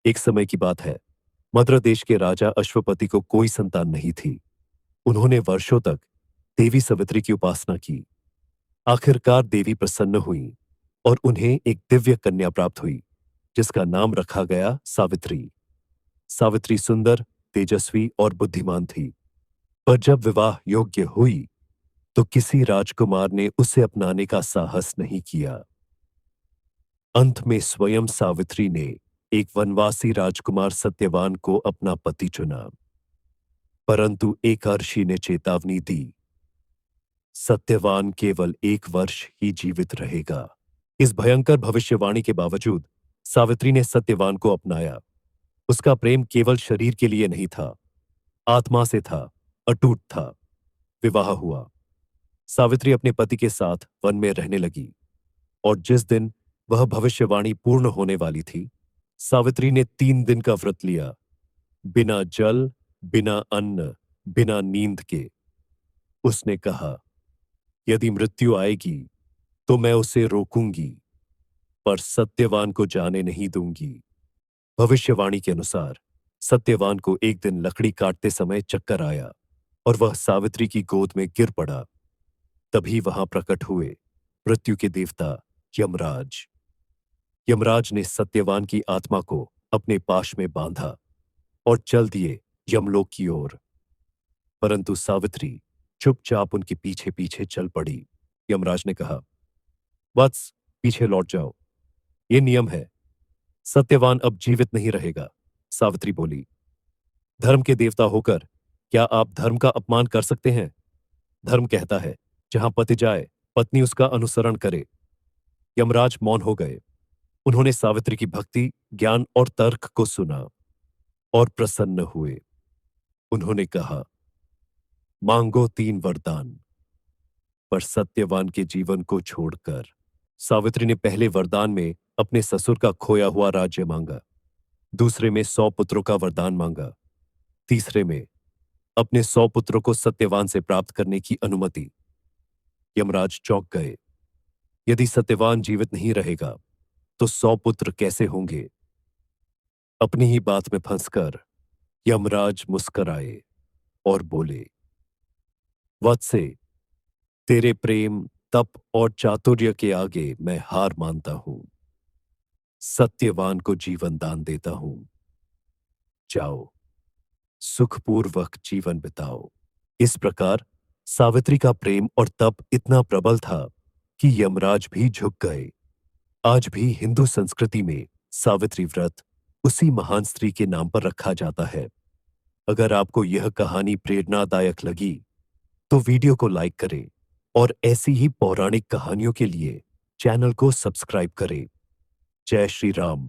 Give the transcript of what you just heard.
एक समय की बात है। मद्र देश के राजा अश्वपति को कोई संतान नहीं थी। उन्होंने वर्षों तक देवी सवित्री की उपासना की। आखिरकार देवी प्रसन्न हुई और उन्हें एक दिव्य कन्या प्राप्त हुई, जिसका नाम रखा गया सावित्री। सावित्री सुंदर, तेजस्वी और बुद्धिमान थी। पर जब विवाह योग्य हुई, तो किसी राजकुमार ने उसे अपनाने का साहस नहीं किया। अंत में स्वयं सावित्री ने एक वनवासी राजकुमार सत्यवान को अपना पति चुना। परंतु एक ऋषि ने चेतावनी दी, सत्यवान केवल 1 वर्ष ही जीवित रहेगा। इस भयंकर भविष्यवाणी के बावजूद सावित्री ने सत्यवान को अपनाया। उसका प्रेम केवल शरीर के लिए नहीं था, आत्मा से था, अटूट था। विवाह हुआ। सावित्री अपने पति के साथ वन में रहने लगी और जिस दिन वह भविष्यवाणी पूर्ण होने वाली थी, सावित्री ने 3 दिन का व्रत लिया, बिना जल, बिना अन्न, बिना नींद के। उसने कहा, यदि मृत्यु आएगी तो मैं उसे रोकूंगी, पर सत्यवान को जाने नहीं दूंगी। भविष्यवाणी के अनुसार सत्यवान को एक दिन लकड़ी काटते समय चक्कर आया और वह सावित्री की गोद में गिर पड़ा। तभी वहां प्रकट हुए मृत्यु के देवता यमराज। यमराज ने सत्यवान की आत्मा को अपने पाश में बांधा और चल दिए यमलोक की ओर। परंतु सावित्री चुपचाप उनके पीछे पीछे चल पड़ी। यमराज ने कहा, वत्स, पीछे लौट जाओ, ये नियम है। सत्यवान अब जीवित नहीं रहेगा। सावित्री बोली, धर्म के देवता होकर क्या आप धर्म का अपमान कर सकते हैं? धर्म कहता है, जहां पति जाए पत्नी उसका अनुसरण करे। यमराज मौन हो गए। उन्होंने सावित्री की भक्ति, ज्ञान और तर्क को सुना और प्रसन्न हुए। उन्होंने कहा, मांगो 3 वरदान। पर सत्यवान के जीवन को छोड़कर सावित्री ने पहले वरदान में अपने ससुर का खोया हुआ राज्य मांगा, दूसरे में 100 पुत्रों का वरदान मांगा, तीसरे में अपने 100 पुत्रों को सत्यवान से प्राप्त करने की अनुमति। यमराज चौंक गए। यदि सत्यवान जीवित नहीं रहेगा तो 100 पुत्र कैसे होंगे? अपनी ही बात में फंसकर यमराज मुस्कराए और बोले, वत्से, तेरे प्रेम, तप और चातुर्य के आगे मैं हार मानता हूं। सत्यवान को जीवन दान देता हूं। जाओ, सुखपूर्वक जीवन बिताओ। इस प्रकार सावित्री का प्रेम और तप इतना प्रबल था कि यमराज भी झुक गए। आज भी हिंदू संस्कृति में सावित्री व्रत उसी महान स्त्री के नाम पर रखा जाता है। अगर आपको यह कहानी प्रेरणादायक लगी तो वीडियो को लाइक करें और ऐसी ही पौराणिक कहानियों के लिए चैनल को सब्सक्राइब करें। जय श्री राम।